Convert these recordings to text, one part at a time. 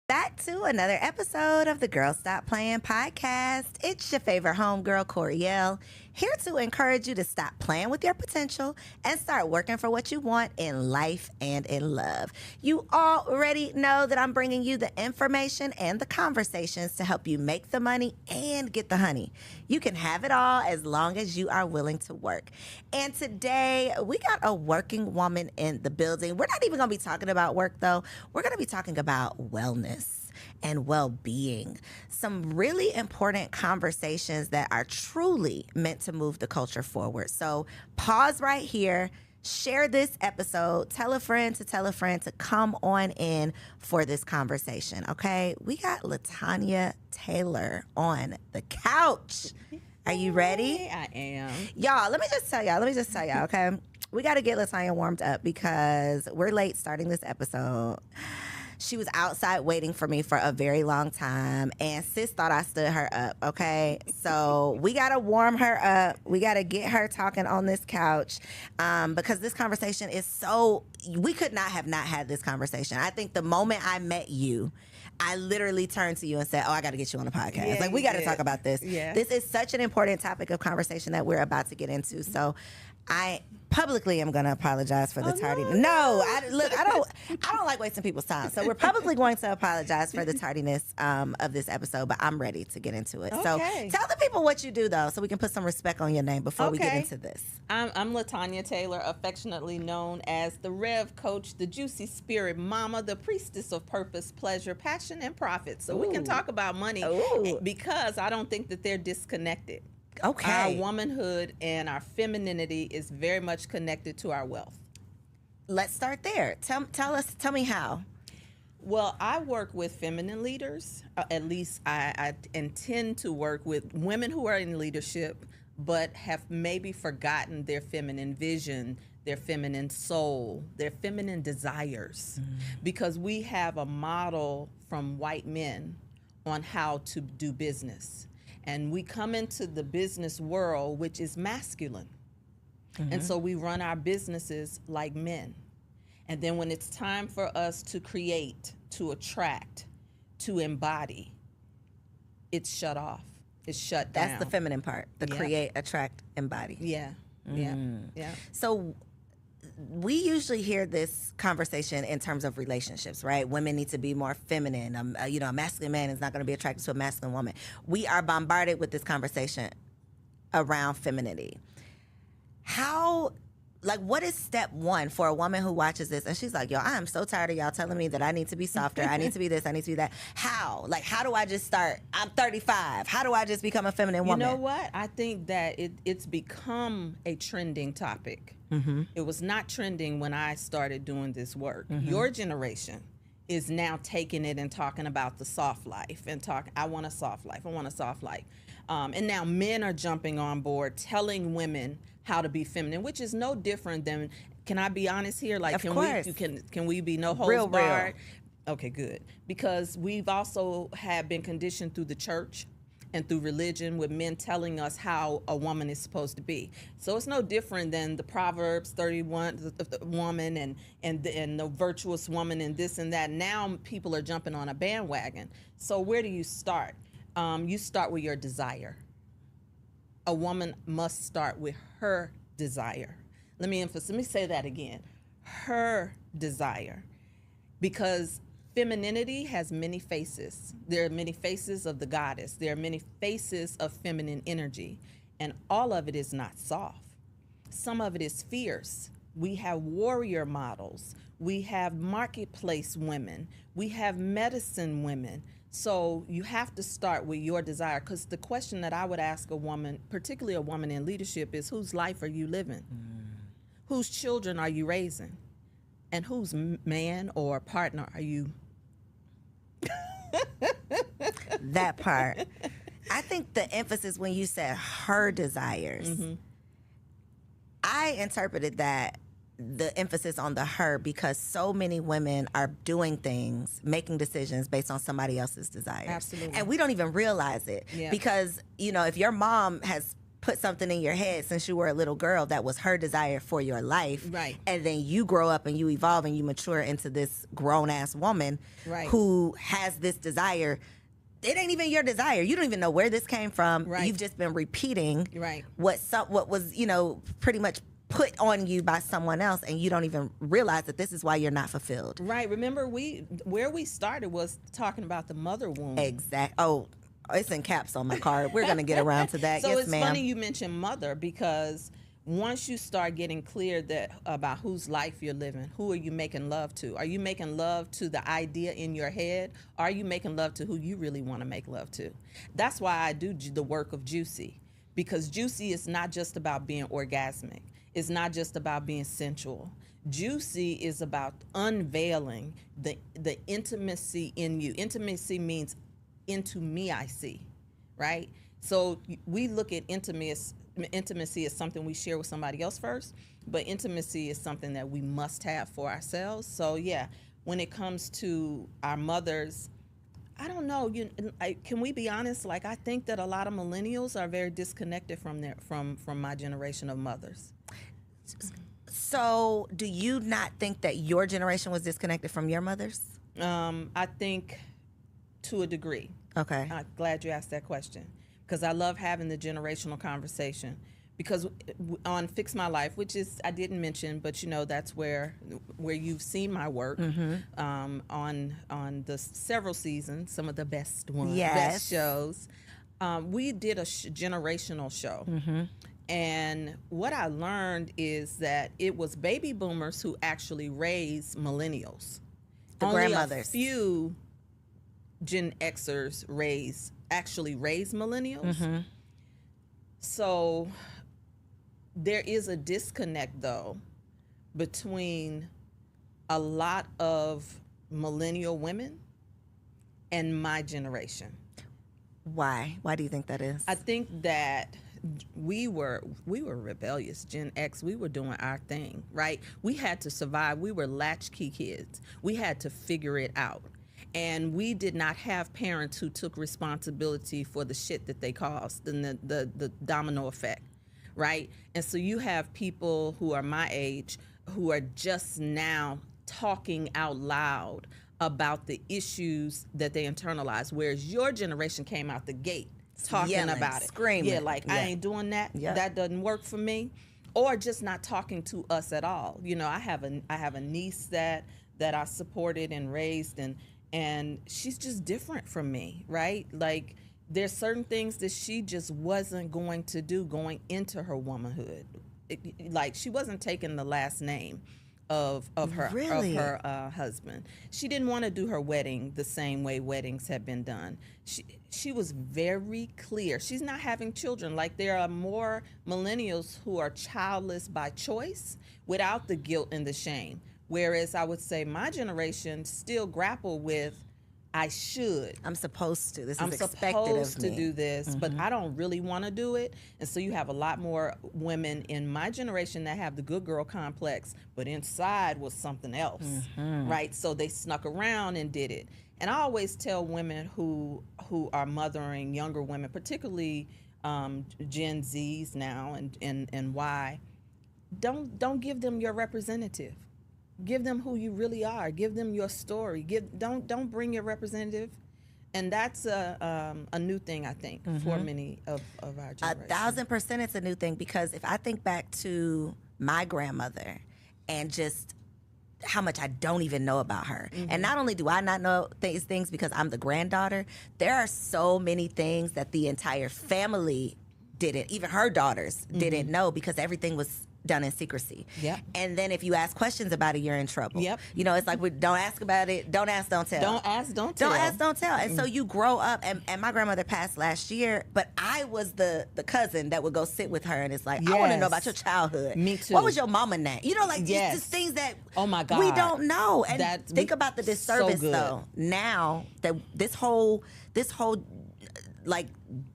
Back to another episode of the Girl Stop Playing podcast. It's your favorite homegirl, Koereyelle, here to encourage you to stop playing with your potential and start working for what you want in life and in love. You already know that I'm bringing you the information and the conversations to help you make the money and get the honey. You can have it all as long as you are willing to work. And today, we got a working woman in the building. We're not even going to be talking about work, though. We're going to be talking about wellness and well-being. Some really important conversations that are truly meant to move the culture forward. So pause right here, share this episode, tell a friend to come on in for this conversation, okay? We got LaTanya Taylor on the couch. Are you ready? I am. Y'all, let me just tell y'all, okay? We got to get LaTanya warmed up because we're late starting this episode. She was outside waiting for me for a very long time, and sis thought I stood her up, okay? So we got to warm her up. We got to get her talking on this couch because this conversation is so, we could not have not had this conversation. I think the moment I met you, I literally turned to you and said, I got to get you on the podcast. Yeah, like, we got to talk about this. Yeah. This is such an important topic of conversation that we're about to get into. So I publicly am going to apologize for the tardiness. No, I don't like wasting people's time. So we're publicly going to apologize for the tardiness of this episode, but I'm ready to get into it. Okay. So tell the people what you do, though, so we can put some respect on your name before we get into this. I'm LaTanya Taylor, affectionately known as the Rev Coach, the Juicy Spirit Mama, the Priestess of Purpose, Pleasure, Passion, and Profit. So we can talk about money because I don't think that they're disconnected. Okay. Our womanhood and our femininity is very much connected to our wealth. Let's start there. Tell me how. Well, I work with feminine leaders. At least I intend to work with women who are in leadership, but have maybe forgotten their feminine vision, their feminine soul, their feminine desires. Because we have a model from white men on how to do business. And we come into the business world, which is masculine. And so we run our businesses like men. And then when it's time for us to create, to attract, to embody, it's shut off. It's shut down. That's the feminine part, the create, attract, embody. Yeah. So we usually hear this conversation in terms of relationships, right? Women need to be more feminine. A masculine man is not going to be attracted to a masculine woman. We are bombarded with this conversation around femininity. What is step one for a woman who watches this and she's like, I am so tired of y'all telling me that I need to be softer, I need to be this, I need to be that. How? How do I just start? I'm 35. How do I just become a feminine woman? You know what? I think that it's become a trending topic. It was not trending when I started doing this work. Your generation is now taking it and talking about the soft life and I want a soft life. I want a soft life. And now men are jumping on board telling women how to be feminine, which is no different than, can I be honest here? Of course. Can we be no holds barred? Okay, good. Because we've also been conditioned through the church and through religion with men telling us how a woman is supposed to be. So it's no different than the Proverbs 31, the woman and the virtuous woman and this and that. Now people are jumping on a bandwagon. So where do you start? You start with your desire. A woman must start with her desire. Let me say that again. Her desire. Because femininity has many faces. There are many faces of the goddess. There are many faces of feminine energy. And all of it is not soft. Some of it is fierce. We have warrior models. We have marketplace women. We have medicine women. So you have to start with your desire, because the question that I would ask a woman, particularly a woman in leadership, is whose life are you living? Whose children are you raising? And whose man or partner are you? That part. I think the emphasis when you said her desires, I interpreted that the emphasis on the her because so many women are doing things, making decisions based on somebody else's desires. Absolutely. And we don't even realize it. Yeah. Because, if your mom has put something in your head since you were a little girl that was her desire for your life. Right. And then you grow up and you evolve and you mature into this grown-ass woman Right. who has this desire. It ain't even your desire. You don't even know where this came from. Right. You've just been repeating Right. what was, pretty much put on you by someone else, and you don't even realize that this is why you're not fulfilled. Right. Remember, where we started was talking about the mother wound. Exact. Oh, it's in caps on my card. We're going to get around to that. So yes, it's ma'am. funny you mentioned mother, because once you start getting clear about whose life you're living, who are you making love to? Are you making love to the idea in your head? Or are you making love to who you really want to make love to? That's why I do the work of Juicy, because Juicy is not just about being orgasmic. It's not just about being sensual. Juicy is about unveiling the intimacy in you. Intimacy means into me I see, right? So we look at intimacy as something we share with somebody else first, but intimacy is something that we must have for ourselves. So yeah, when it comes to our mothers, I don't know. Can we be honest? Like, I think that a lot of millennials are very disconnected from my generation of mothers. So, do you not think that your generation was disconnected from your mothers? I think to a degree. Okay. I'm glad you asked that question, because I love having the generational conversation. Because on Fix My Life, which is, I didn't mention, but that's where you've seen my work, on the several seasons, some of the best ones, best shows. We did a generational show. And what I learned is that it was baby boomers who actually raised millennials. The Only grandmothers. a few Gen Xers actually raised millennials. So there is a disconnect, though, between a lot of millennial women and my generation. Why? Why do you think that is? I think that we were rebellious. Gen X, we were doing our thing, right? We had to survive. We were latchkey kids. We had to figure it out. And we did not have parents who took responsibility for the shit that they caused and the domino effect, right? And so you have people who are my age who are just now talking out loud about the issues that they internalized, whereas your generation came out the gate talking Yelling, about it. Screaming. Yeah, like, I ain't doing that. Yeah. That doesn't work for me. Or just not talking to us at all. I have a niece that I supported and raised, and she's just different from me, right? Like, there's certain things that she just wasn't going to do going into her womanhood. Like, she wasn't taking the last name of her husband. She didn't want to do her wedding the same way weddings had been done. She was very clear. She's not having children. Like, there are more millennials who are childless by choice without the guilt and the shame. Whereas I would say my generation still grapple with, I should. I'm supposed to. I'm supposed to do this, but I don't really want to do it. And so you have a lot more women in my generation that have the good girl complex, but inside was something else, right? So they snuck around and did it. And I always tell women who are mothering younger women, particularly Gen Zs now and Y, don't give them your representative. Give them who you really are. Give them your story. Don't bring your representative. And that's a new thing, I think, for many of our generation. 1,000% it's a new thing, because if I think back to my grandmother and just how much I don't even know about her. And not only do I not know these things because I'm the granddaughter, there are so many things that the entire family didn't, even her daughters didn't know, because everything was done in secrecy. Yep. And then if you ask questions about it, you're in trouble. Yep. It's like, we don't ask about it, don't ask, don't tell. Don't ask, don't tell. Don't ask, don't tell. And so you grow up, and my grandmother passed last year, but I was the cousin that would go sit with her, and it's like, I want to know about your childhood. Me too. What was your mama name? Just things that oh my God, we don't know. And think about the disservice, though. Now that this whole like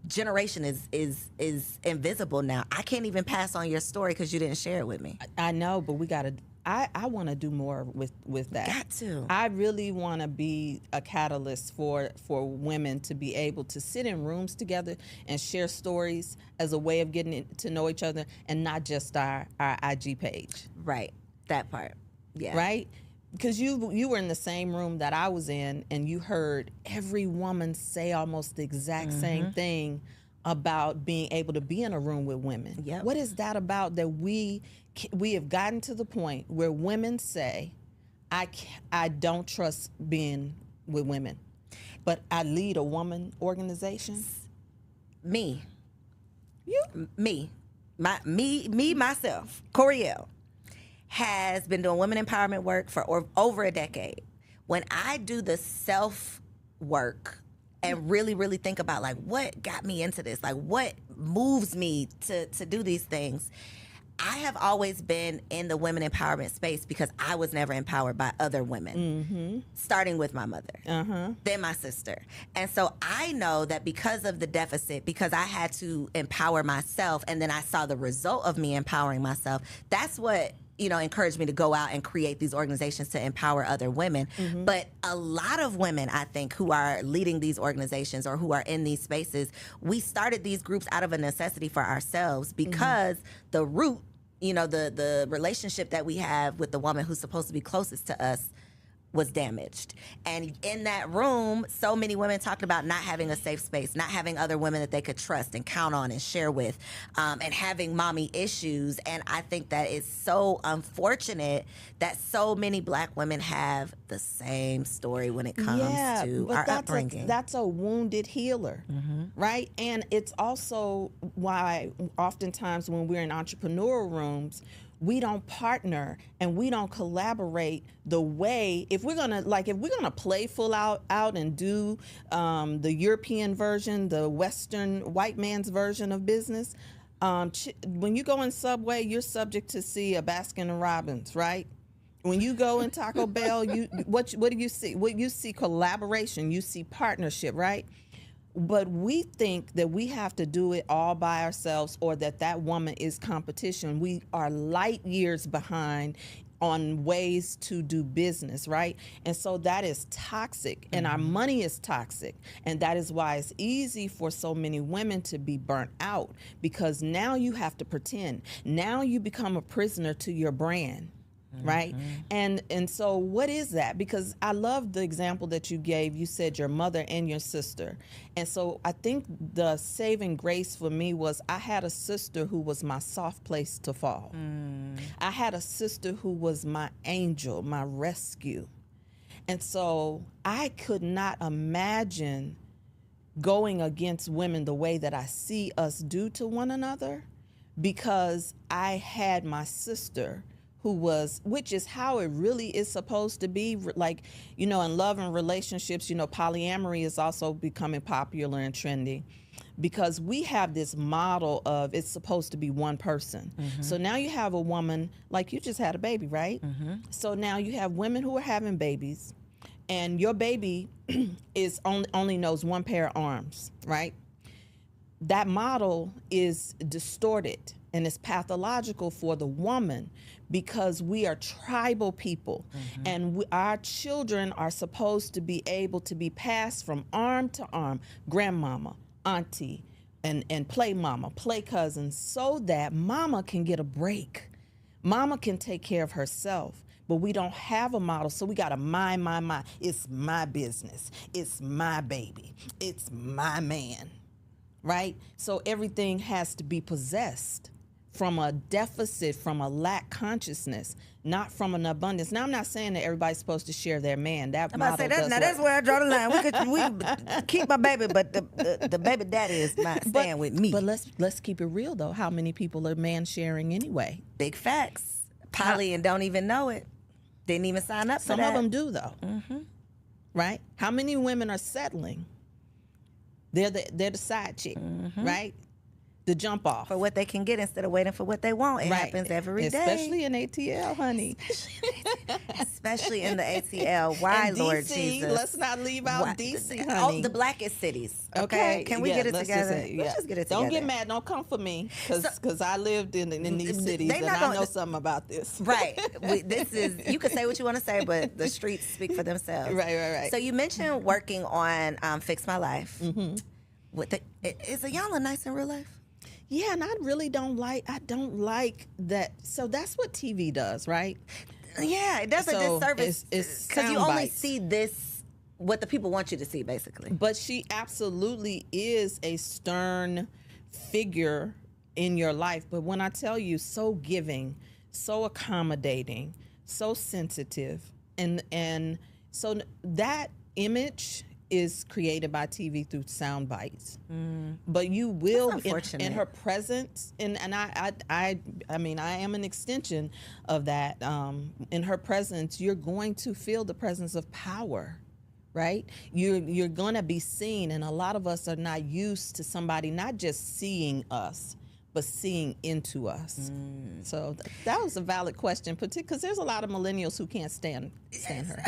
generation is invisible now. I can't even pass on your story because you didn't share it with me. I know, but we gotta I want to do more with that. Got to. I really want to be a catalyst for women to be able to sit in rooms together and share stories as a way of getting to know each other, and not just our IG page. Right. That part. Yeah. Right? Because you were in the same room that I was in, and you heard every woman say almost the exact same thing about being able to be in a room with women. Yep. What is that about that we have gotten to the point where women say, I don't trust being with women, but I lead a woman organization? Me. You? Me. Myself, Koereyelle, has been doing women empowerment work for over a decade. When I do the self work and really, really think about like what got me into this, like what moves me to do these things, I have always been in the women empowerment space because I was never empowered by other women, starting with my mother, then my sister. And so I know that because of the deficit, because I had to empower myself, and then I saw the result of me empowering myself, that's what encouraged me to go out and create these organizations to empower other women. But a lot of women, I think, who are leading these organizations or who are in these spaces, we started these groups out of a necessity for ourselves because the root, the relationship that we have with the woman who's supposed to be closest to us was damaged. And in that room, so many women talked about not having a safe space, not having other women that they could trust and count on and share with, and having mommy issues. And I think that it's so unfortunate that so many Black women have the same story when it comes to our upbringing. That's a wounded healer, right? And it's also why oftentimes when we're in entrepreneurial rooms, we don't partner and we don't collaborate the way, if we're gonna play full out and do the European version, the Western white man's version of business. When you go in Subway, you're subject to see a Baskin and Robbins, right? When you go in Taco Bell, what do you see? Well, you see collaboration, you see partnership, right? But we think that we have to do it all by ourselves, or that woman is competition. We are light years behind on ways to do business, right? And so that is toxic, and our money is toxic. And that is why it's easy for so many women to be burnt out, because now you have to pretend. Now you become a prisoner to your brand. Right? And so what is that? Because I love the example that you gave. You said your mother and your sister. And so I think the saving grace for me was I had a sister who was my soft place to fall. I had a sister who was my angel, my rescue. And so I could not imagine going against women the way that I see us do to one another, because I had my sister which is how it really is supposed to be. Like, in love and relationships, polyamory is also becoming popular and trendy, because we have this model of it's supposed to be one person. So now you have a woman, like you just had a baby, right? So now you have women who are having babies, and your baby is only knows one pair of arms, right? That model is distorted and it's pathological for the woman, because we are tribal people, and our children are supposed to be able to be passed from arm to arm, grandmama, auntie, and play mama, play cousins, so that mama can get a break. Mama can take care of herself. But we don't have a model, so we got to mind. It's my business. It's my baby. It's my man, right? So everything has to be possessed from a deficit, from a lack consciousness, not from an abundance. Now, I'm not saying that everybody's supposed to share their man. That model does work. That's where I draw the line. We keep my baby, but the baby daddy is not staying with me. But let's keep it real, though. How many people are man sharing anyway? Big facts. Poly and don't even know it. Didn't even sign up for that. Some of them do, though. Right? How many women are settling? They're the side chick, right? the jump off. For what they can get instead of waiting for what they want. It happens every day. Especially in ATL, honey. Especially in the ATL. Why, and Lord DC, Jesus? let's not leave out DC, honey. Oh, the blackest cities. Okay. Can we get it together? Let's just get it together. Don't get mad. Don't come for me. Because I lived in these cities and I know something about this. Right. You can say what you want to say, but the streets speak for themselves. Right. So you mentioned working on Fix My Life. Mm-hmm. Is Iyanla nice in real life? Yeah, and I don't like that. So that's what TV does, right? Yeah, it does a disservice because you only see what the people want you to see, basically. But she absolutely is a stern figure in your life. But when I tell you, so giving, so accommodating, so sensitive, and so that image is created by TV through sound bites. But you will in her presence, and I mean I am an extension of that. In her presence, you're going to feel the presence of power, right? You're going to be seen, and a lot of us are not used to somebody not just seeing us, but seeing into us. So that was a valid question, particularly because there's a lot of millennials who can't stand her.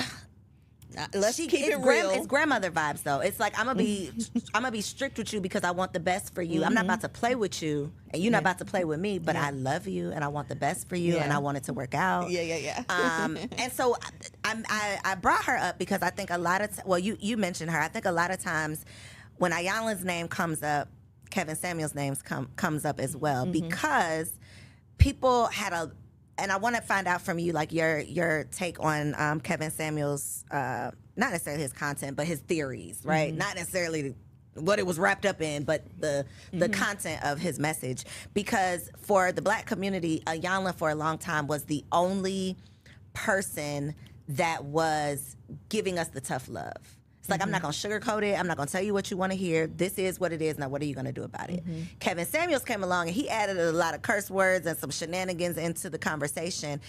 Let's keep it real. It's grandmother vibes, though. It's like I'm gonna be strict with you because I want the best for you. I'm not about to play with you, and you're not about to play with me. But I love you, and I want the best for you, and I want it to work out. Yeah. And so I brought her up because I think a lot of you mentioned her. I think a lot of times when Iyanla's name comes up, Kevin Samuels' name comes up as well because people had and I want to find out from you, like your take on Kevin Samuels, not necessarily his content, but his theories, right? Not necessarily what it was wrapped up in, but the content of his message. Because for the Black community, Iyanla for a long time was the only person that was giving us the tough love. It's like, I'm not going to sugarcoat it. I'm not going to tell you what you want to hear. This is what it is. Now, what are you going to do about it? Kevin Samuels came along, and he added a lot of curse words and some shenanigans into the conversation.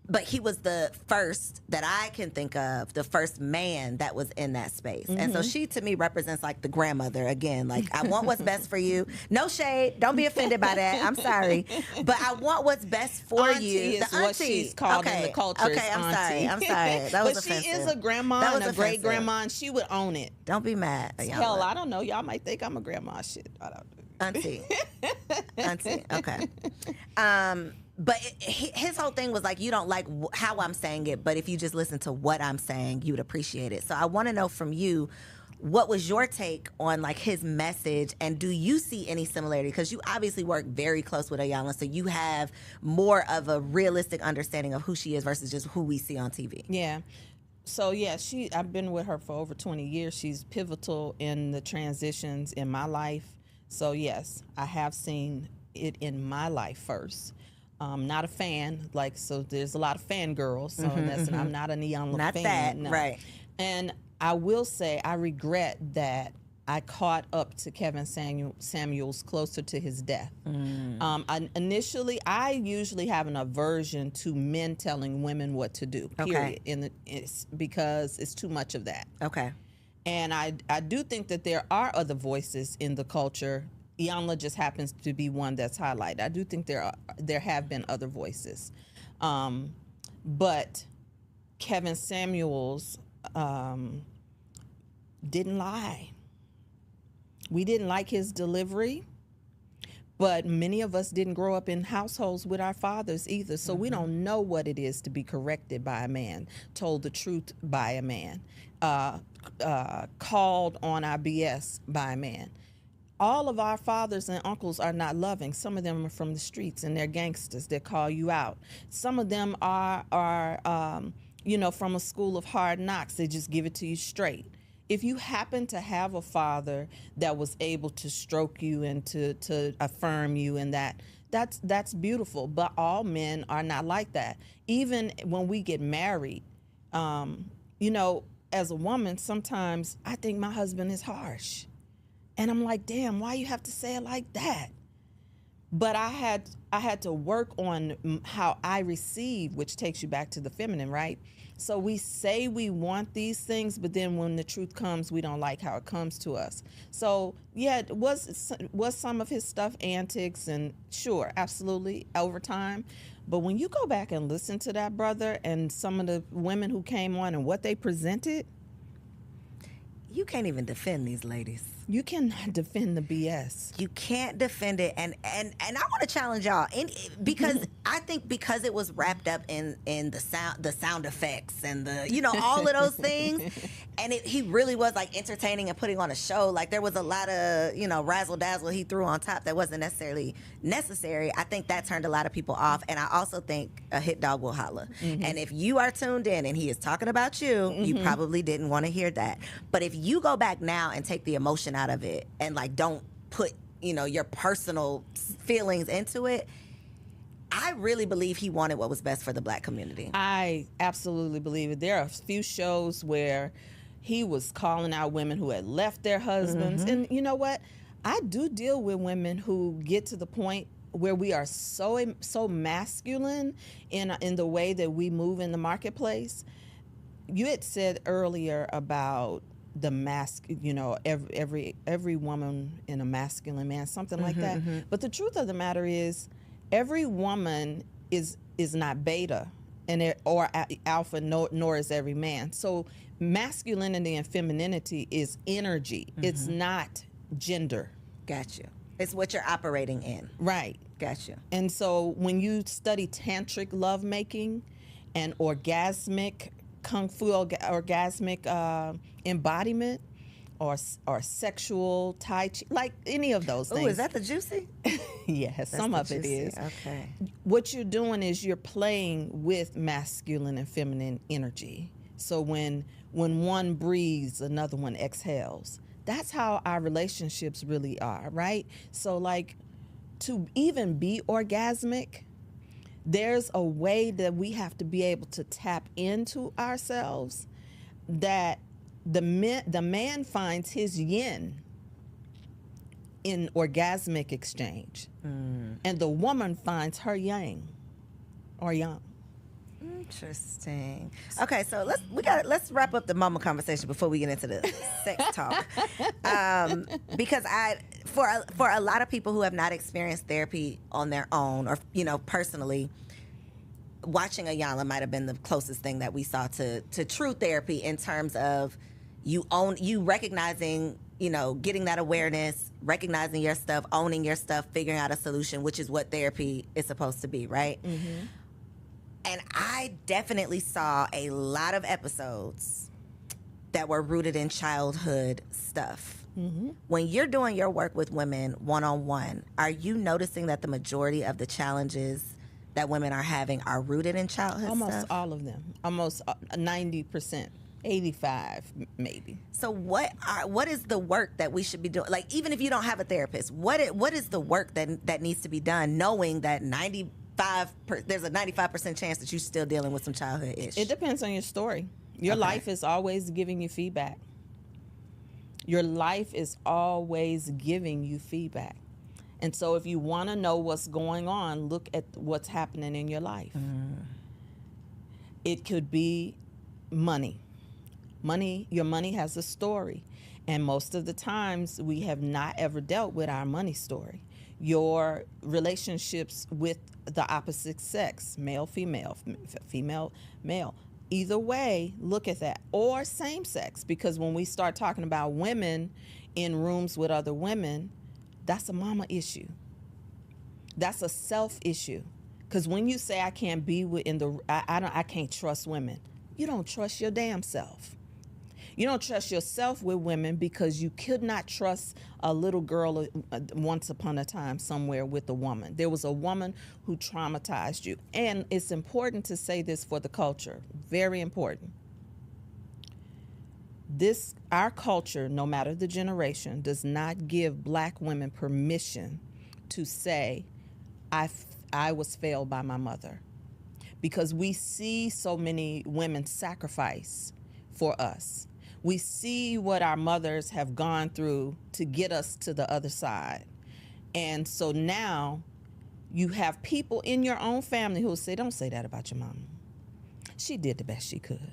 But he was the first that I can think of, the first man that was in that space. And so she, to me, represents like the grandmother again. Like, I want what's best for you. No shade. Don't be offended by that. I'm sorry. But I want what's best for auntie you. Is the auntie. What she's called in the culture. Okay, I'm sorry. That was offensive. She is a grandma and a great grandma, and she would own it. Don't be mad. Hell, I don't know. Y'all might think I'm a grandma. Shit, I don't know. Auntie. Okay. But his whole thing was like, you don't like how I'm saying it, but if you just listen to what I'm saying, you'd appreciate it. So I want to know from you, what was your take on like his message, and do you see any similarity? Because you obviously work very close with Iyanla, so you have more of a realistic understanding of who she is versus just who we see on TV. Yeah. So yeah, I've been with her for over 20 years. She's pivotal in the transitions in my life. So yes, I have seen it in my life first. Not a fan, so there's a lot of fangirls. So I'm not an Iyanla not fan. That, no. Right. And I will say I regret that I caught up to Kevin Samuels closer to his death. Initially, I usually have an aversion to men telling women what to do, period, because it's too much of that. Okay. And I do think that there are other voices in the culture. Iyanla just happens to be one that's highlighted. I do think there have been other voices. But Kevin Samuels didn't lie. We didn't like his delivery, but many of us didn't grow up in households with our fathers either, so we don't know what it is to be corrected by a man, told the truth by a man, called on our BS by a man. All of our fathers and uncles are not loving. Some of them are from the streets and they're gangsters. They call you out. Some of them are from a school of hard knocks. They just give it to you straight. If you happen to have a father that was able to stroke you and to affirm you and that's beautiful. But all men are not like that. Even when we get married, as a woman, sometimes I think my husband is harsh. And I'm like, damn, why you have to say it like that? But I had to work on how I receive, which takes you back to the feminine, right? So we say we want these things, but then when the truth comes, we don't like how it comes to us. So yeah, was some of his stuff antics, and sure, absolutely, over time. But when you go back and listen to that brother and some of the women who came on and what they presented, you can't even defend these ladies. You cannot defend the BS. You can't defend it, and I want to challenge y'all, because I think because it was wrapped up in the sound effects and the all of those things, and he really was like entertaining and putting on a show. Like there was a lot of razzle dazzle he threw on top that wasn't necessarily necessary. I think that turned a lot of people off, and I also think a hit dog will holler. And if you are tuned in and he is talking about you, you probably didn't want to hear that. But if you go back now and take the emotion out of it and like don't put your personal feelings into it, I really believe he wanted what was best for the Black community. I absolutely believe it. There are a few shows where he was calling out women who had left their husbands, and you know what, I do deal with women who get to the point where we are so masculine in the way that we move in the marketplace. You had said earlier about the every woman in a masculine man, something like that. But the truth of the matter is, every woman is not beta or alpha, nor is every man. So masculinity and femininity is energy. It's not gender. Got you. It's what you're operating in. Right. Got you. And so when you study tantric lovemaking and orgasmic kung fu, orgasmic embodiment, or sexual tai chi, like any of those things. Oh, is that the juicy? Yes, some of it is. Okay. What you're doing is you're playing with masculine and feminine energy. So when one breathes, another one exhales. That's how our relationships really are, right? So like, to even be orgasmic, there's a way that we have to be able to tap into ourselves, that the man finds his yin in orgasmic exchange, and the woman finds her yang or yang. Interesting. Okay, so let's wrap up the mama conversation before we get into the sex talk, because for a lot of people who have not experienced therapy on their own or personally, watching Iyanla might have been the closest thing that we saw to true therapy, in terms of you recognizing, getting that awareness, recognizing your stuff, owning your stuff, figuring out a solution, which is what therapy is supposed to be, right? And I definitely saw a lot of episodes that were rooted in childhood stuff. When you're doing your work with women one-on-one, are you noticing that the majority of the challenges that women are having are rooted in childhood Almost stuff? all of them. Almost 90%. 85 maybe. So what is the work that we should be doing? Like, even if you don't have a therapist, what is the work that needs to be done, knowing that there's a 95% chance that you're still dealing with some childhood issues? It depends on your story. Your life is always giving you feedback. Your life is always giving you feedback. And so if you want to know what's going on, look at what's happening in your life. It could be money. Your money has a story. And most of the times we have not ever dealt with our money story. Your relationships with the opposite sex, male, female, female, male. Either way, look at that. Or same sex, because when we start talking about women in rooms with other women, that's a mama issue. That's a self issue. Because when you say I can't be I can't trust women, you don't trust your damn self. You don't trust yourself with women because you could not trust a little girl once upon a time somewhere with a woman. There was a woman who traumatized you. And it's important to say this for the culture. Very important. Our culture, no matter the generation, does not give Black women permission to say, I was failed by my mother. Because we see so many women sacrifice for us. We see what our mothers have gone through to get us to the other side. And so now you have people in your own family who will say, don't say that about your mama. she did the best she could.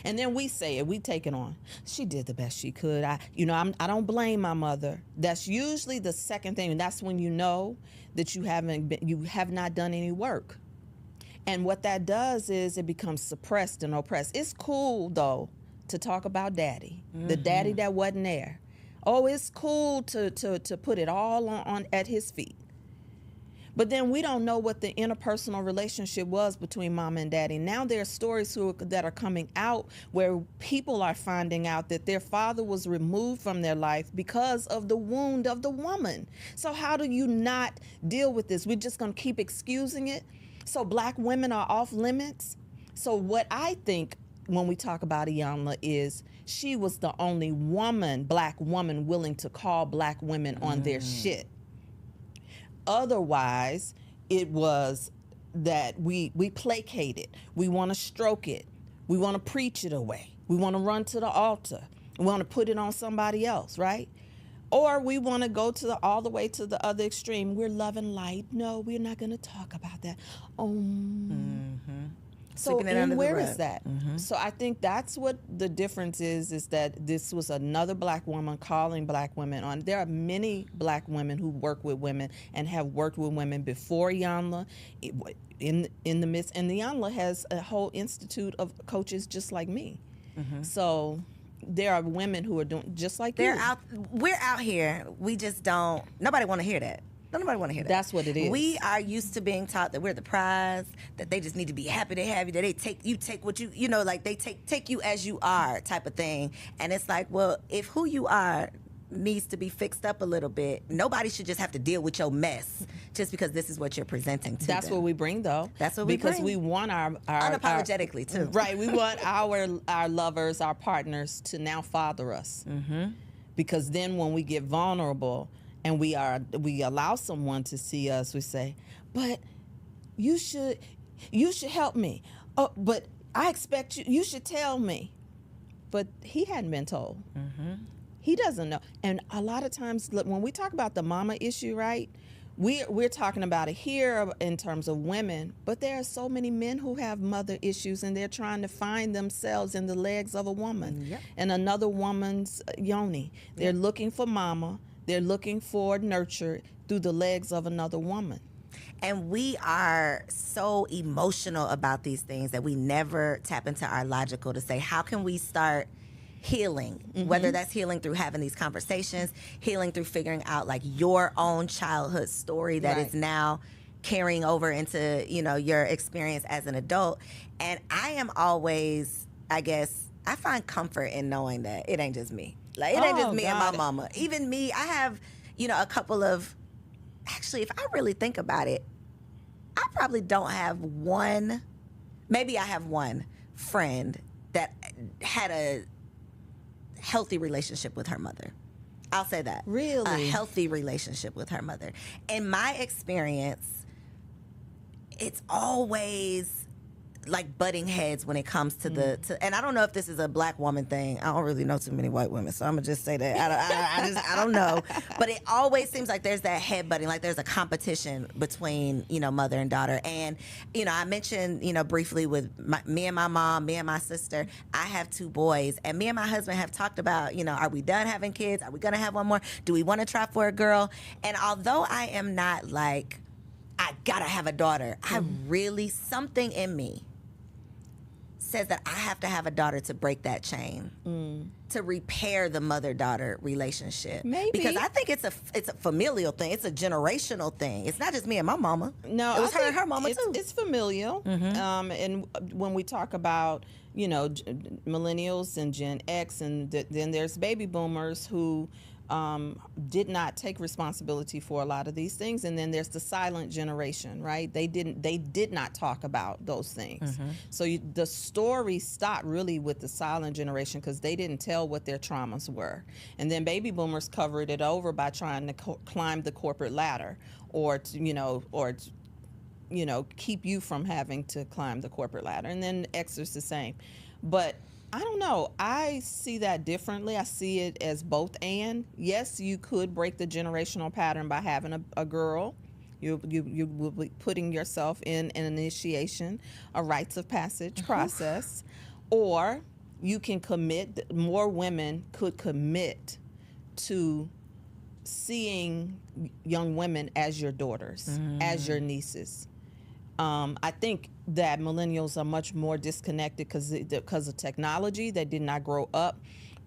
And then we say it, we take it on. She did the best she could. I don't blame my mother. That's usually the second thing, and that's when you know that you have not done any work. And what that does is it becomes suppressed and oppressed. It's cool though to talk about daddy, the daddy that wasn't there. Oh, it's cool to put it all on at his feet. But then we don't know what the interpersonal relationship was between mama and daddy. Now there are stories that are coming out where people are finding out that their father was removed from their life because of the wound of the woman. So how do you not deal with this? We're just going to keep excusing it? So black women are off limits? So what I think when we talk about Iyanla is she was the only black woman willing to call black women on their shit. Otherwise, it was that we placate it. We want to stroke it. We want to preach it away. We want to run to the altar. We want to put it on somebody else, right? Or we want to go all the way to the other extreme. We're love and light. No, we're not going to talk about that. So and where is that? So I think that's what the difference is that this was another black woman calling black women on. There are many black women who work with women and have worked with women before Iyanla in the midst. And Iyanla has a whole institute of coaches just like me. So there are women who are doing just like you. We're out here. We just don't. Nobody want to hear that. Don't nobody want to hear that. That's what it is. We are used to being taught that we're the prize, that they just need to be happy they have you, that they take what you know, like they take you as you are type of thing. And it's like, well, if who you are needs to be fixed up a little bit, nobody should just have to deal with your mess just because this is what you're presenting to That's them. what we bring, though. That's what we bring. Because we want our unapologetically, too. Right. We want our lovers, our partners to now father us. Because then when we get vulnerable, and we allow someone to see us, we say, but you should help me. Oh, but I expect you should tell me. But he hadn't been told. He doesn't know. And a lot of times, look, when we talk about the mama issue, right, we're talking about it here in terms of women, but there are so many men who have mother issues, and they're trying to find themselves in the legs of a woman and another woman's yoni. They're looking for mama. They're looking for nurture through the legs of another woman. And we are so emotional about these things that we never tap into our logical to say, how can we start healing? Whether that's healing through having these conversations, healing through figuring out like your own childhood story that is now carrying over into, your experience as an adult. And I am always, I guess, I find comfort in knowing that it ain't just me. Like, it ain't just me and my mama. Even me, I have, a couple of, actually, if I really think about it, I probably don't have one, maybe I have one friend that had a healthy relationship with her mother. I'll say that. Really? A healthy relationship with her mother. In my experience, it's always like butting heads when it comes to and I don't know if this is a black woman thing. I don't really know too many white women, so I'm gonna just say that I don't know. But it always seems like there's that head butting, like there's a competition between mother and daughter. And I mentioned briefly with me and my mom, me and my sister. I have 2 boys, and me and my husband have talked about are we done having kids? Are we gonna have one more? Do we want to try for a girl? And although I am not like I gotta have a daughter, I really, something in me says that I have to have a daughter to break that chain, to repair the mother-daughter relationship. Maybe. Because I think it's a familial thing. It's a generational thing. It's not just me and my mama. No, it was her and her mama too. It's familial. And when we talk about, millennials and Gen X, and then there's baby boomers who did not take responsibility for a lot of these things, and then there's the silent generation, right? They did not talk about those things. So the story stopped really with the silent generation because they didn't tell what their traumas were, and then baby boomers covered it over by trying to climb the corporate ladder, or keep you from having to climb the corporate ladder, and then X is the same, but I don't know. I see that differently. I see it as both and. Yes, you could break the generational pattern by having a girl You will be putting yourself in an initiation, a rites of passage process, or you can commit. More women could commit to seeing young women as your daughters, as your nieces. I think that millennials are much more disconnected because of technology. They did not grow up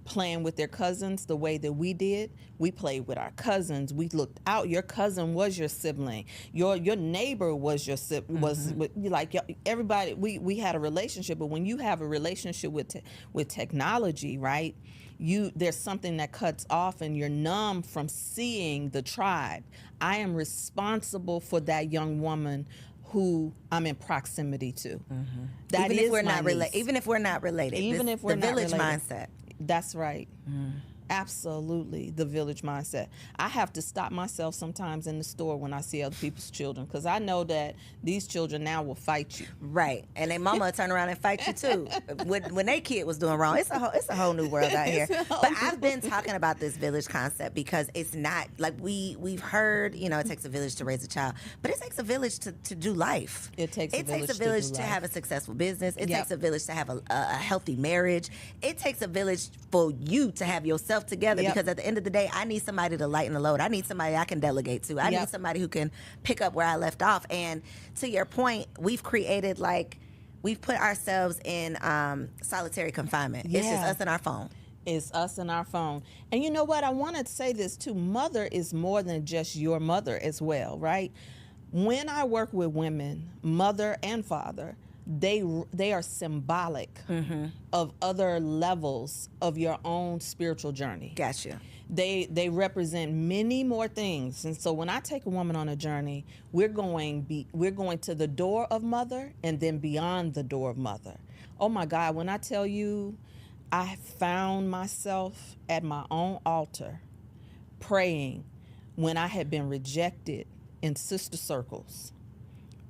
playing with their cousins the way that we did. We played with our cousins. We looked out. Your cousin was your sibling. Your neighbor was your was like everybody. We had a relationship, but when you have a relationship with technology, right? There's something that cuts off, and you're numb from seeing the tribe. I am responsible for that young woman who I'm in proximity to. That even is if we're my not related. Even if we're not related. Even if we're the not village related. mindset. That's right. Absolutely, the village mindset. I have to stop myself sometimes in the store when I see other people's children, because I know that these children now will fight you. Right, and their mama will turn around and fight you too when their kid was doing wrong. It's a whole new world out here. But I've been talking about this village concept because it's not like we've heard. It takes a village to raise a child, but it takes a village to do life. It takes a village to have a successful business. It takes a village to have a healthy marriage. It takes a village for you to have yourself together, because at the end of the day, I need somebody to lighten the load. I need somebody I can delegate to. I need somebody who can pick up where I left off. And to your point, we've created we've put ourselves in solitary confinement. It's just us and our phone. It's us and our phone. And you know what? I want to say this too. Mother is more than just your mother as well, right? When I work with women, mother and father, they are symbolic of other levels of your own spiritual journey. Gotcha. They represent many more things. And so when I take a woman on a journey, we're going to the door of mother and then beyond the door of mother. Oh my God, when I tell you, I found myself at my own altar praying when I had been rejected in sister circles,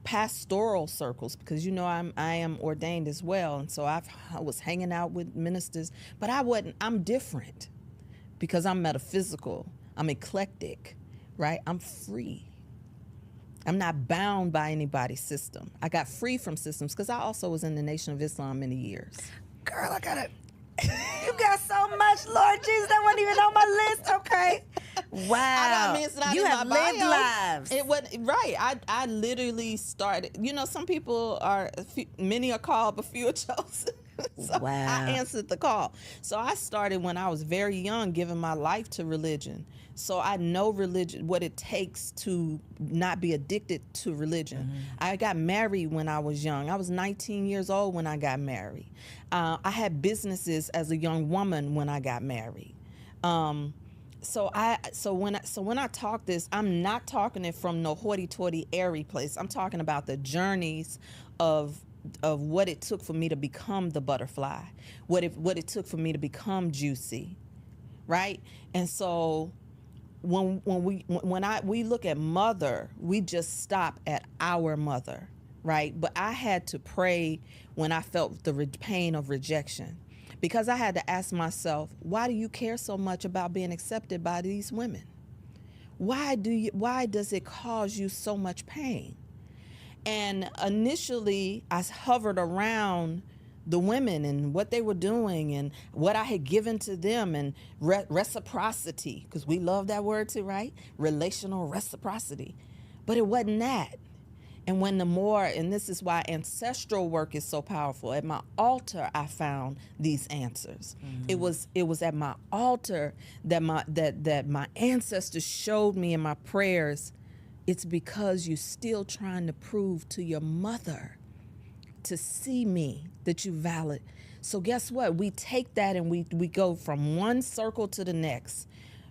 pastoral circles, because I am ordained as well, and so I was hanging out with ministers, but I'm different because I'm metaphysical, I'm eclectic, right? I'm free. I'm not bound by anybody's system. I got free from systems because I also was in the Nation of Islam many years. Girl, I got it. You got so much, Lord Jesus, that wasn't even on my list. Okay. Wow. You have lived lives. It was right. I literally started. Some people many are called, but few are chosen. So wow. I answered the call. So I started when I was very young, giving my life to religion. So I know religion, what it takes to not be addicted to religion. I got married when I was young. I was 19 years old when I got married. I had businesses as a young woman when I got married. So when I talk this, I'm not talking it from no hoity-toity, airy place. I'm talking about the journeys of what it took for me to become the butterfly, what it took for me to become juicy, right? And so when we look at mother, we just stop at our mother, right? But I had to pray when I felt the pain of rejection, because I had to ask myself, why do you care so much about being accepted by these women? Why does it cause you so much pain? And initially, I hovered around the women and what they were doing and what I had given to them, and reciprocity, because we love that word too, right? Relational reciprocity. But it wasn't that. And and this is why ancestral work is so powerful. At my altar, I found these answers. It was at my altar that my ancestors showed me in my prayers. It's because you're still trying to prove to your mother to see me that you're valid. So guess what? We take that and we go from one circle to the next,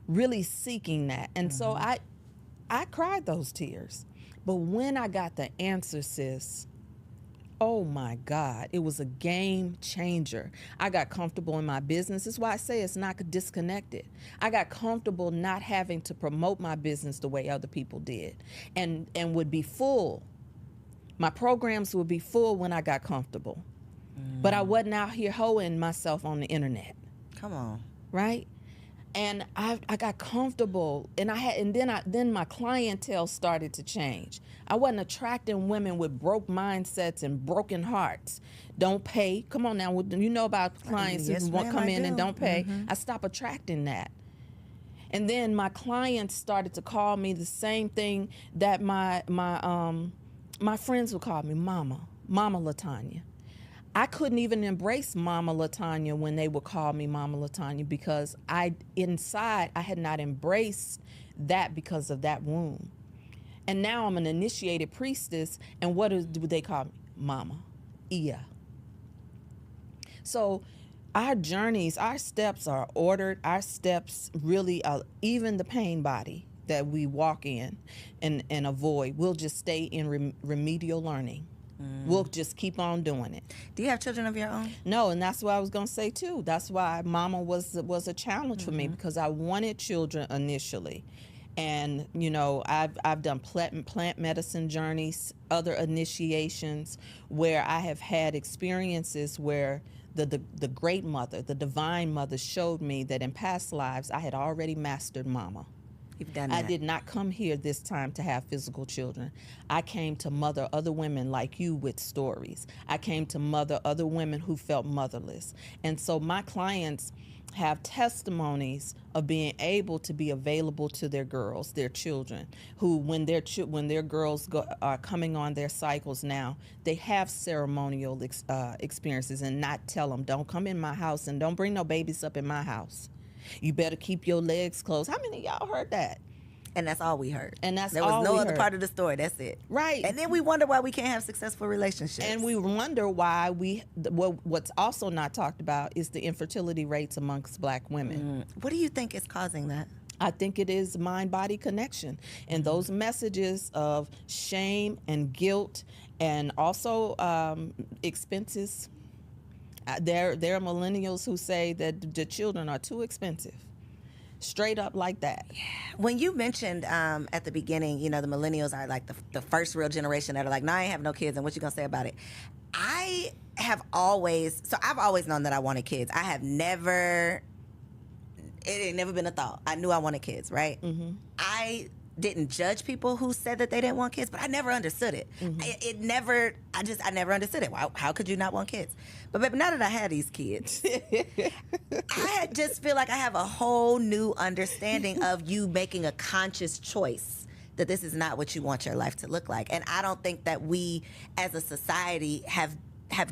really seeking that. And so I cried those tears. But when I got the answer, sis, oh my God, it was a game changer. I got comfortable in my business. That's why I say it's not disconnected. I got comfortable not having to promote my business the way other people did, and would be full. My programs would be full when I got comfortable. But I wasn't out here hoeing myself on the internet. Come on. Right? And I got comfortable, and then my clientele started to change. I wasn't attracting women with broke mindsets and broken hearts. Don't pay. Come on now, you know about clients Yes, who ma'am, come I in do. and don't pay. I stopped attracting that. And then my clients started to call me the same thing that my friends would call me, Mama LaTanya. I couldn't even embrace Mama LaTanya when they would call me Mama LaTanya, because inside I had not embraced that because of that wound. And now I'm an initiated priestess, and what do they call me? Mama. Iya. So our journeys, our steps are ordered. Our steps really are, even the pain body that we walk in and avoid, we'll just stay in remedial learning. We'll just keep on doing it. Do you have children of your own? No, and that's what I was going to say too. That's why Mama was a challenge for me, because I wanted children initially. And, you know, I've done plant medicine journeys, other initiations, where I have had experiences where the great mother, the divine mother, showed me that in past lives I had already mastered Mama. You've done that. I did not come here this time to have physical children. I came to mother other women like you with stories. I came to mother other women who felt motherless. And so my clients have testimonies of being able to be available to their girls, their children, who when their girls are coming on their cycles now, they have ceremonial experiences, and not tell them, don't come in my house and don't bring no babies up in my house. You better keep your legs closed. How many of y'all heard that? And that's all we heard. And there was no other part of the story. That's it. Right. And then we wonder why we can't have successful relationships. And we wonder why what's also not talked about is the infertility rates amongst Black women. What do you think is causing that? I think it is mind-body connection, and those messages of shame and guilt, and also expenses. There are millennials who say that the children are too expensive. Straight up like that. Yeah. When you mentioned at the beginning, you know, the millennials are like the first real generation that are like, no, I ain't have no kids, and what you gonna say about it? I've always known that I wanted kids. It ain't never been a thought. I knew I wanted kids, right? I didn't judge people who said that they didn't want kids, but I never understood it. I never understood it. How could you not want kids? But baby, now that I had these kids, I just feel like I have a whole new understanding of you making a conscious choice that this is not what you want your life to look like. And I don't think that we as a society have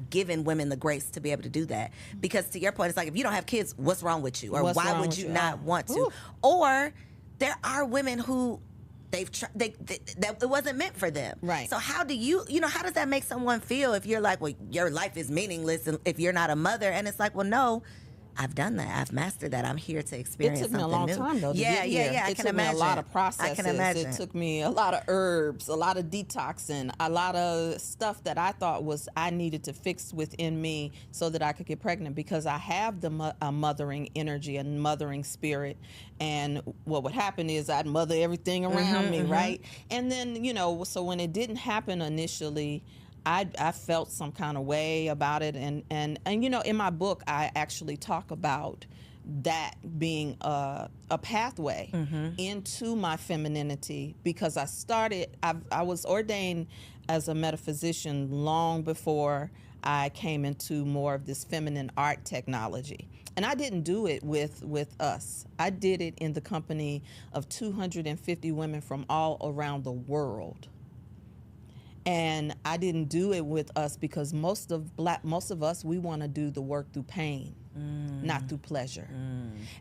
given women the grace to be able to do that. Because to your point, it's like, if you don't have kids, what's wrong with you? Or why would you not want to? Ooh. Or there are women who that it wasn't meant for them. Right. So how do how does that make someone feel if you're like, well, your life is meaningless if you're not a mother? And it's like, well, no, I've done that. I've mastered that. I'm here to experience something new. It took me a long time, though, to get here. I can imagine. It took me a lot of processes. I can imagine. It took me a lot of herbs, a lot of detoxing, a lot of stuff that I thought I needed to fix within me so that I could get pregnant, because I have the mothering energy and mothering spirit. And what would happen is I'd mother everything around me, right? And then, so when it didn't happen initially, I felt some kind of way about it, and in my book I actually talk about that being a pathway into my femininity, because I was ordained as a metaphysician long before I came into more of this feminine art technology. And I didn't do it with us. I did it in the company of 250 women from all around the world. And I didn't do it with us because most of us, we want to do the work through pain, not through pleasure.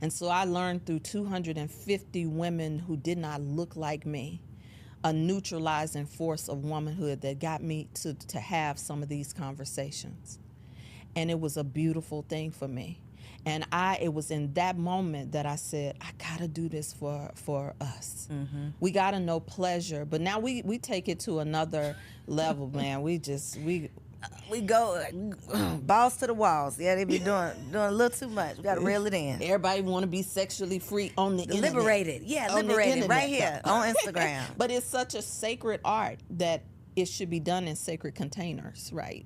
And so I learned through 250 women who did not look like me, a neutralizing force of womanhood that got me to have some of these conversations. And it was a beautiful thing for me. And it was in that moment that I said, I gotta do this for us. We gotta know pleasure. But now we take it to another level, man. We go balls to the walls. Yeah, they be doing a little too much. We gotta reel it in. Everybody want to be sexually free on the internet. Liberated. Yeah, liberated right here on Instagram. But it's such a sacred art that it should be done in sacred containers, right?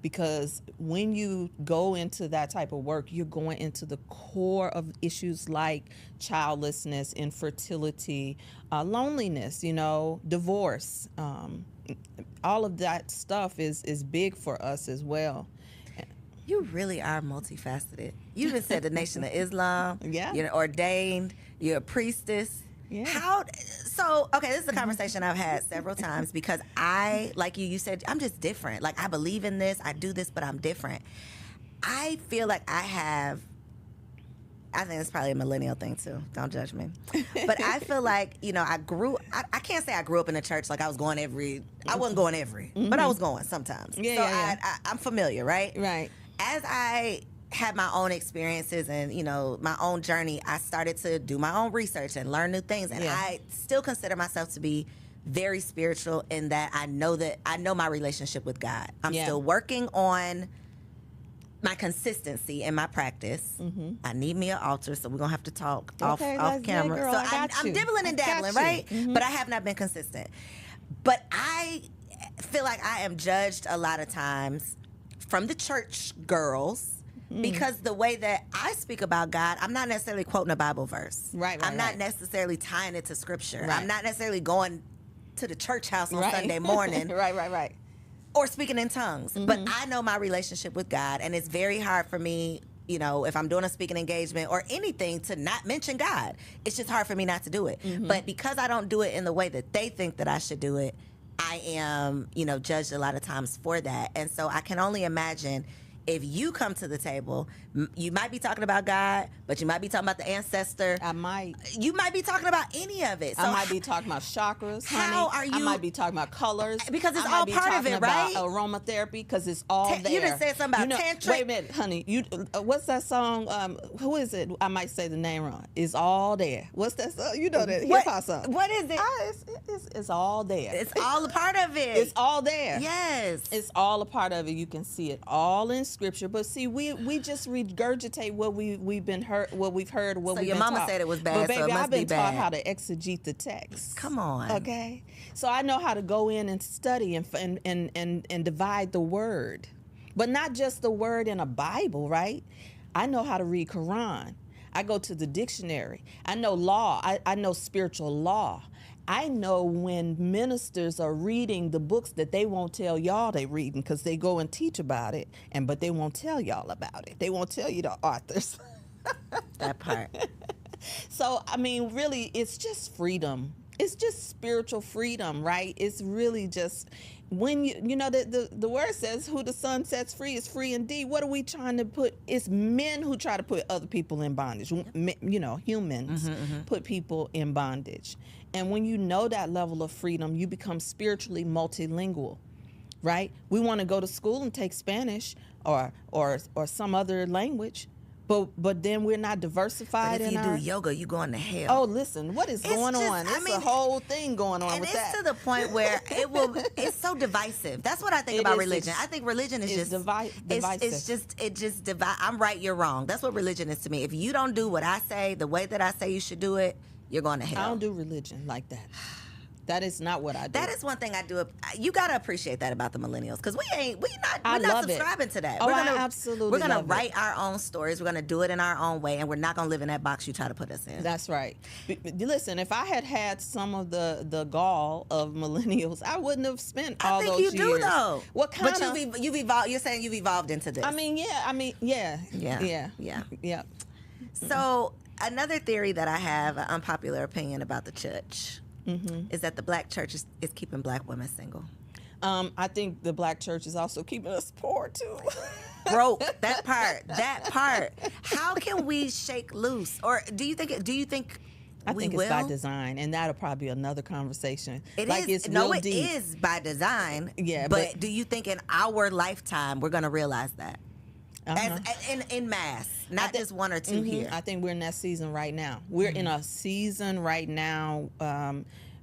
because when you go into that type of work, you're going into the core of issues like childlessness, infertility, loneliness, divorce. All of that stuff is big for us as well. You really are multifaceted. You even said the Nation of Islam. Yeah. You're ordained. You're a priestess. Yeah. Okay, this is a conversation I've had several times because like you said, I'm just different. Like, I believe in this, I do this, but I'm different. I feel like I think it's probably a millennial thing too. Don't judge me. But I feel like, I can't say I grew up in a church like I was going I wasn't going every, but I was going sometimes. I'm familiar, right? Right. As I had my own experiences and, my own journey, I started to do my own research and learn new things. And I still consider myself to be very spiritual in that I know my relationship with God. I'm still working on my consistency in my practice. Mm-hmm. I need me an altar, so we're going to have to talk off camera. Girl, so I'm dibbling and dabbling, right? Mm-hmm. But I have not been consistent. But I feel like I am judged a lot of times from the church girls because the way that I speak about God, I'm not necessarily quoting a Bible verse. Right. I'm not necessarily tying it to scripture. Right. I'm not necessarily going to the church house on Sunday morning. Right. Or speaking in tongues. Mm-hmm. But I know my relationship with God, and it's very hard for me, if I'm doing a speaking engagement or anything, to not mention God. It's just hard for me not to do it. Mm-hmm. But because I don't do it in the way that they think that I should do it, I am, judged a lot of times for that. And so I can only imagine if you come to the table, you might be talking about God, but you might be talking about the ancestor. I might. You might be talking about any of it. So I might be talking about chakras, honey. How are you? I might be talking about colors. Because it's all part of it, right? Aromatherapy, because it's all there. You just said something about tantric. Wait a minute, honey. What's that song? Who is it? I might say the name wrong. It's all there. What's that song? You know that hip-hop song. What is it? It's all there. It's all a part of it. It's all there. Yes. It's all a part of it. You can see it all in scripture. But see, we just regurgitate what we've been heard, what we've heard, what so we've your been mama taught. said it was bad, but baby, so it must I've been be taught bad. how to exegete the text. Come on. Okay. So I know how to go in and study and divide the word. But not just the word in a Bible, right? I know how to read Quran. I go to the dictionary. I know law. I know spiritual law. I know when ministers are reading the books that they won't tell y'all they reading because they go and teach about it, but they won't tell y'all about it. They won't tell you the authors. That part. So, I mean, really, it's just freedom. It's just spiritual freedom, right? It's really just when the word says who the Son sets free is free indeed. What are we trying to put? It's men who try to put other people in bondage. Humans put people in bondage. And when you know that level of freedom, you become spiritually multilingual, right? We want to go to school and take Spanish or some other language. But then we're not diversified. But if you do yoga, you going to hell. Oh, listen, what is going on? It's a whole thing going on with that. And it's to the point where it's so divisive. That's what I think about religion. I think religion is just divisive. It just divide. I'm right, you're wrong. That's what religion is to me. If you don't do what I say, the way that I say you should do it, you're going to hell. I don't do religion like that. That is not what I do. That is one thing I do. You gotta appreciate that about the millennials, because we're not subscribing to that. I absolutely. We're gonna write our own stories. We're gonna do it in our own way, and we're not gonna live in that box you try to put us in. That's right. Listen, if I had some of the gall of millennials, I wouldn't have spent all those years. I think you do though. What kind of? But you've evolved. You're saying you've evolved into this. Yeah. So another theory that I have, an unpopular opinion about the church. Is that the black church is keeping black women single. I think the black church is also keeping us poor too. Broke. That part. How can we shake loose? Or do you think I think it's by design, and that'll probably be another conversation. It is by design. Yeah, but do you think in our lifetime we're going to realize that? In mass, not just one or two here. I think we're in that season right now. We're in a season right now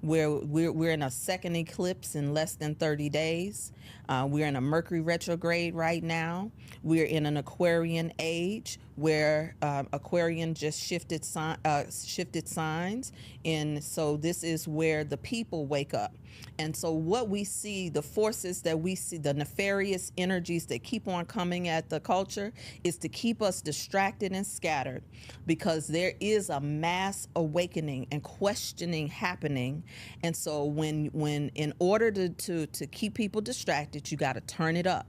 where we're in a second eclipse in less than 30 days. We're in a Mercury retrograde right now. We're in an Aquarian age where Aquarian just shifted signs. And so this is where the people wake up. And so what we see, the forces that we see, the nefarious energies that keep on coming at the culture, is to keep us distracted and scattered, because there is a mass awakening and questioning happening. And so when in order to keep people distracted, you got to turn it up.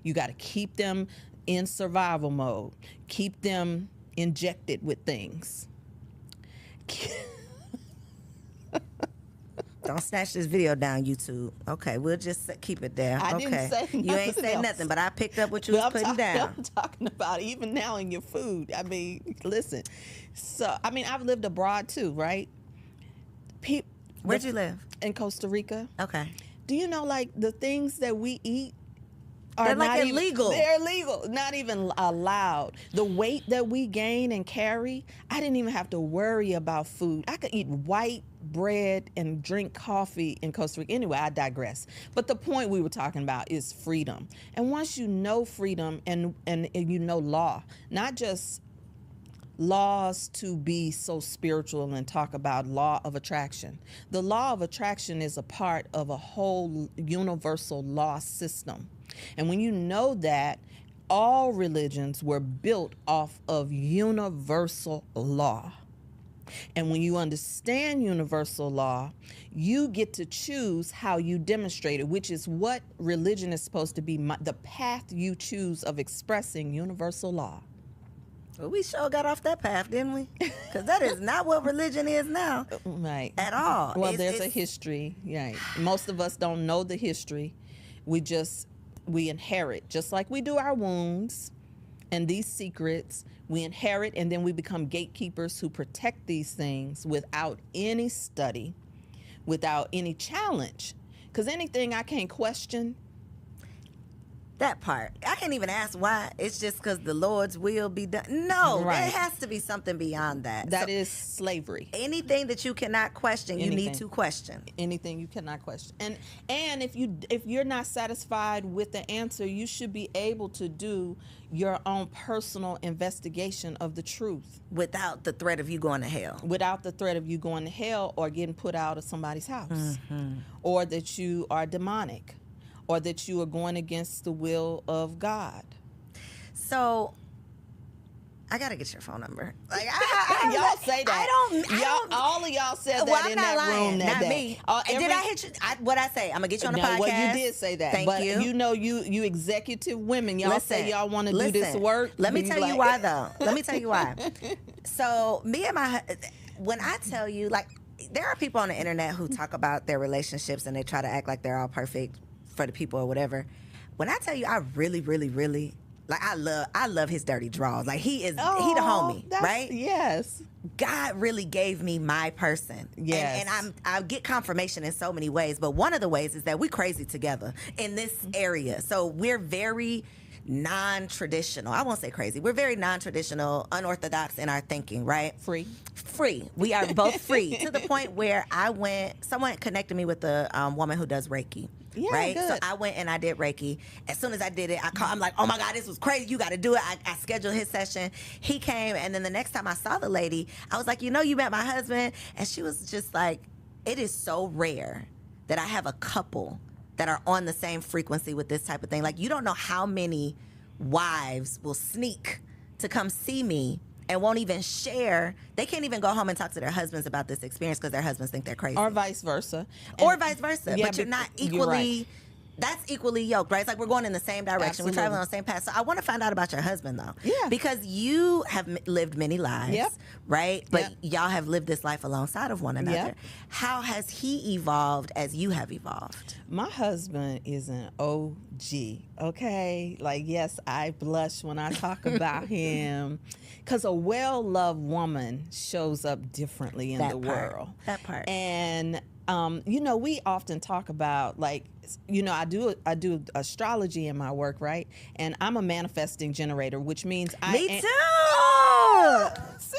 You got to keep them in survival mode, keep them injected with things. Don't snatch this video down, YouTube. Okay, we'll just keep it there. I didn't say nothing. You ain't saying nothing, but I picked up what you was putting down. I'm talking about even now in your food. I mean, listen. So, I mean, I've lived abroad too, right? Where'd you live? In Costa Rica. Okay. Do you know, like, the things that we eat are they're not like illegal. They're illegal, not even allowed. The weight that we gain and carry, I didn't even have to worry about food. I could eat white bread and drink coffee in Costa Rica. Anyway, I digress. But the point we were talking about is freedom. And once you know freedom and you know law, not just laws to be so spiritual and talk about law of attraction. The law of attraction is a part of a whole universal law system. And when you know that, all religions were built off of universal law. And when you understand universal law, you get to choose how you demonstrate it, which is what religion is supposed to be, the path you choose of expressing universal law. Well, we sure got off that path, didn't we? Because that is not what religion is now. Right. At all. Well, there's a history. Right. Most of us don't know the history. We inherit, just like we do our wounds and these secrets. We inherit, and then we become gatekeepers who protect these things without any study, without any challenge. Because anything I can't question. That part. I can't even ask why. It's just because the Lord's will be done. No, Right. There has to be something beyond that. That is slavery. Anything that you cannot question, you need to question. Anything you cannot question. And if you're not satisfied with the answer, you should be able to do your own personal investigation of the truth. Without the threat of you going to hell. Without the threat of you going to hell or getting put out of somebody's house. Or that you are demonic. Or that you are going against the will of God. So, I gotta get your phone number. Like y'all say that. All of y'all said that in that room that day. Not me. Did I hit you? What I say? I'm gonna get you on the podcast. Well, you did say that. Thank you. You know, you executive women, y'all say y'all want to do this work. Let me tell you why, though. Let me tell you why. So, when I tell you, like, there are people on the internet who talk about their relationships and they try to act like they're all perfect for the people or whatever. When I tell you, I really, really, really, like, I love his dirty draws. Like, he the homie, right? Yes. God really gave me my person. Yes. And I get confirmation in so many ways, but one of the ways is that we crazy together in this area. So we're very non-traditional. I won't say crazy. We're very non-traditional, unorthodox in our thinking, right? Free. We are both free to the point where someone connected me with a woman who does Reiki. Yeah, right. good. So I went and I did Reiki. As soon as I did it, I'm like, oh my God, this was crazy. You got to do it. I scheduled his session. He came, and then the next time I saw the lady, I was like, you met my husband, and she was just like, it is so rare that I have a couple that are on the same frequency with this type of thing. Like, you don't know how many wives will sneak to come see me and won't even share. They can't even go home and talk to their husbands about this experience because their husbands think they're crazy. Or vice versa. Yeah, but you're not equally... You're right. That's equally yoked, right? It's like we're going in the same direction. Absolutely. We're traveling on the same path. So I want to find out about your husband, though. Yeah. Because you have lived many lives, Yep. right? But y'all have lived this life alongside of one another. Yep. How has he evolved as you have evolved? My husband is an OG, okay? Like, yes, I blush when I talk about him. Because a well-loved woman shows up differently in the world. That part. And, we often talk about, like, I do astrology in my work, right? And I'm a manifesting generator, which means Me too! See?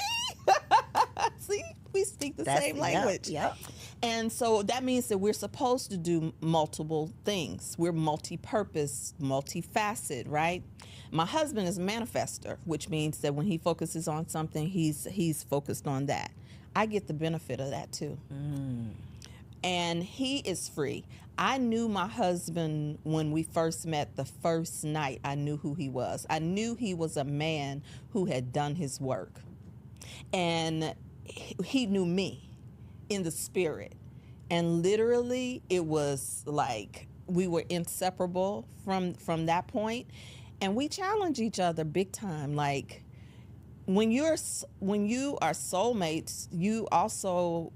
See? We speak the same language. Yep. And so that means that we're supposed to do multiple things. We're multi-purpose, multifaceted, right? My husband is a manifester, which means that when he focuses on something, he's focused on that. I get the benefit of that too. And he is free. I knew my husband when we first met. The first night, I knew who he was. I knew he was a man who had done his work. And he knew me in the spirit. And literally, it was like we were inseparable from that point. And we challenge each other big time. Like, when you are soulmates, you also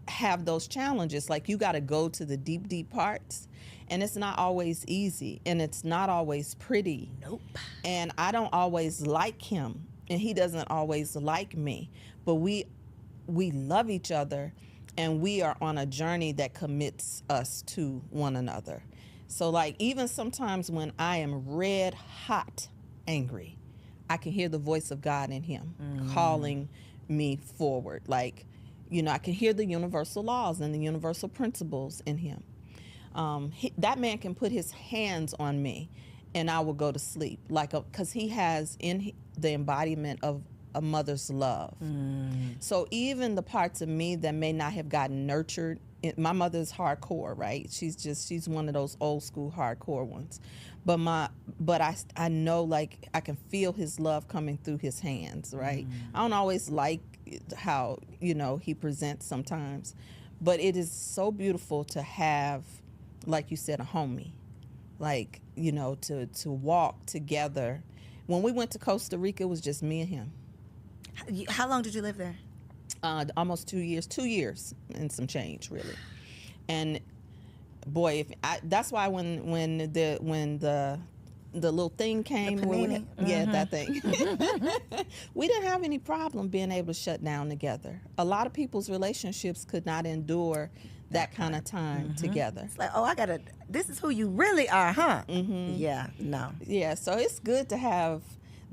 have those challenges. Like, you got to go to the deep parts, and it's not always easy, and it's not always pretty. Nope. And I don't always like him, and he doesn't always like me, but we love each other, and we are on a journey that commits us to one another. So, like, even sometimes when I am red hot angry, I can hear the voice of God in him calling me forward. Like, you know, I can hear the universal laws and the universal principles in him. That man can put his hands on me and I will go to sleep, like, because he has in the embodiment of a mother's love. So even the parts of me that may not have gotten nurtured, my mother's hardcore, right? She's one of those old school hardcore ones. But I know, like, I can feel his love coming through his hands, right? I don't always like how, you know, he presents sometimes, but it is so beautiful to have, like you said, a homie, like, you know, to walk together. When we went to Costa Rica, it was just me and him. How long did you live there? Almost 2 years, 2 years and some change, really. And boy, that's why when the little thing came, that thing, we didn't have any problem being able to shut down together. A lot of people's relationships could not endure that kind of time together. It's like, oh, this is who you really are, huh? Yeah, no. Yeah, so it's good to have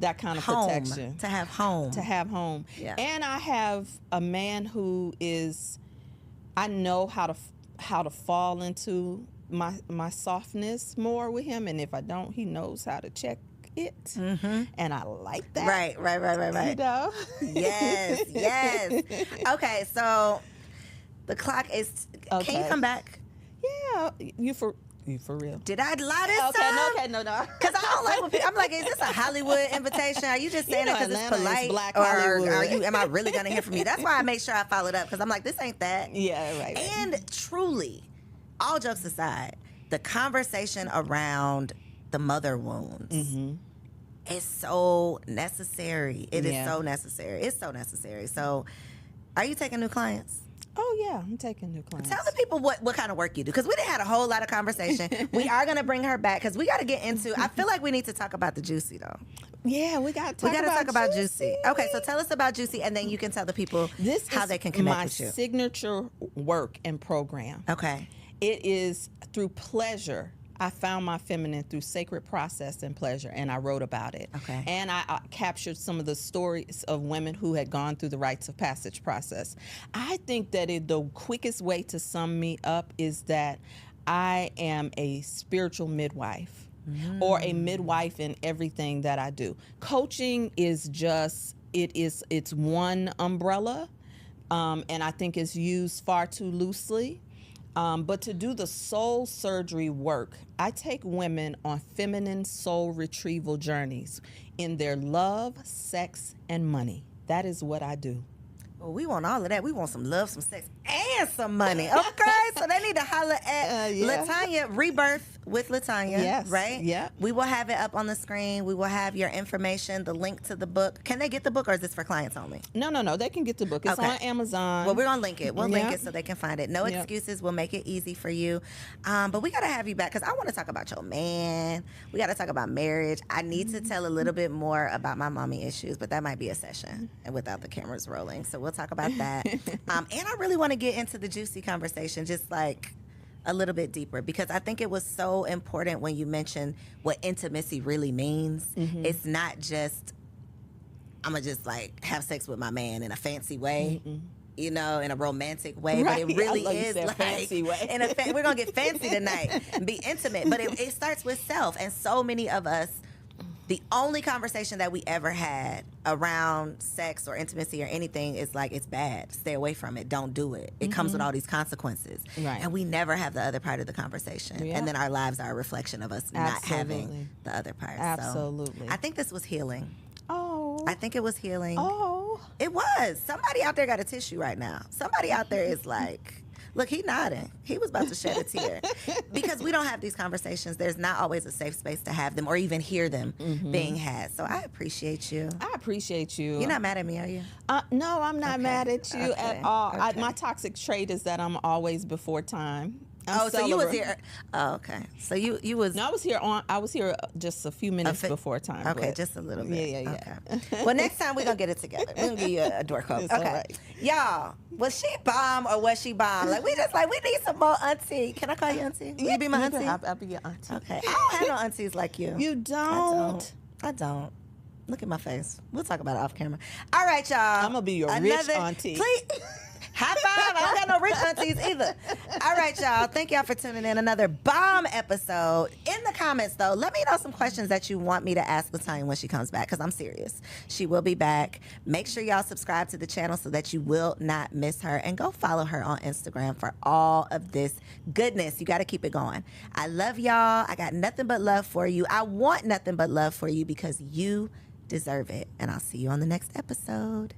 that kind of protection. To have home. Yeah. And I have a man who is, I know how to fall into my softness more with him, and if I don't, he knows how to check it. And I like that. Right. You know? Yes. Okay, so the clock is, can you come back? Yeah, you for real? Did I lie this time? Okay, no. Because I don't like when people, I'm like, is this a Hollywood invitation? Are you just saying it because it's polite? Black or Hollywood. am I really going to hear from you? That's why I make sure I follow it up, because I'm like, this ain't that. Yeah, right. And truly, all jokes aside, the conversation around the mother wounds is so necessary. It is so necessary. It's so necessary. So, are you taking new clients? Oh, yeah, I'm taking new clients. Tell the people what kind of work you do, because we done had a whole lot of conversation. We are going to bring her back, because we got to get into, I feel like we need to talk about the Juicy, though. Yeah, we got to talk about Juicy. Okay, so tell us about Juicy, and then you can tell the people how they can connect with you. This is my signature work and program. Okay. It is through pleasure. I found my feminine through sacred process and pleasure, and I wrote about it. Okay. And I captured some of the stories of women who had gone through the rites of passage process. I think that the quickest way to sum me up is that I am a spiritual midwife, or a midwife in everything that I do. Coaching is just, it's one umbrella, and I think it's used far too loosely. But to do the soul surgery work, I take women on feminine soul retrieval journeys in their love, sex, and money. That is what I do. Well, we want all of that. We want some love, some sex, and some money. Okay, so they need to holler at Latanya, Rebirth with Latanya. Yes. Right? Yeah. We will have it up on the screen. We will have your information, the link to the book. Can they get the book, or is this for clients only? No. They can get the book. It's on Amazon. Well, we're going to link it. We'll link it so they can find it. No excuses. We'll make it easy for you. But we got to have you back, because I want to talk about your man. We got to talk about marriage. I need to tell a little bit more about my mommy issues, but that might be a session and without the cameras rolling. So we'll talk about that. And I really want to get into the Juicy conversation, just like a little bit deeper, because I think it was so important when you mentioned what intimacy really means. It's not just, I'm going to just like have sex with my man in a fancy way. you know, in a romantic way, but it really is like fancy way. we're gonna get fancy tonight and be intimate. But it starts with self, and so many of us, the only conversation that we ever had around sex or intimacy or anything is like, it's bad. Stay away from it. Don't do it. It comes with all these consequences. Right. And we never have the other part of the conversation. Yeah. And then our lives are a reflection of us not having the other part. Absolutely. So I think this was healing. Oh. I think it was healing. Oh. It was. Somebody out there got a tissue right now. Somebody out there is like, look, he nodding. He was about to shed a tear. Because we don't have these conversations. There's not always a safe space to have them or even hear them being had. So I appreciate you. I appreciate you. You're not mad at me, are you? No, I'm not mad at you at all. Okay. My toxic trait is that I'm always before time. So you was here. Oh, okay. So you was. No, I was here just a few minutes before time. Okay, but just a little bit. Yeah. Okay. Well, next time we're gonna get it together. We're gonna give you a door code. It's Okay. all right. Y'all, was she bomb or was she bomb? Like we need some more auntie. Can I call you auntie? Will you be my auntie? I'll be your auntie. Okay. I don't have no aunties like you. You don't. I don't. Look at my face. We'll talk about it off camera. All right, y'all. I'm gonna be your rich auntie. Please. High five. I don't got no rich aunties either. All right, y'all. Thank y'all for tuning in. Another bomb episode. In the comments, though, let me know some questions that you want me to ask LaTanya when she comes back, because I'm serious. She will be back. Make sure y'all subscribe to the channel so that you will not miss her. And go follow her on Instagram for all of this goodness. You got to keep it going. I love y'all. I got nothing but love for you. I want nothing but love for you because you deserve it. And I'll see you on the next episode.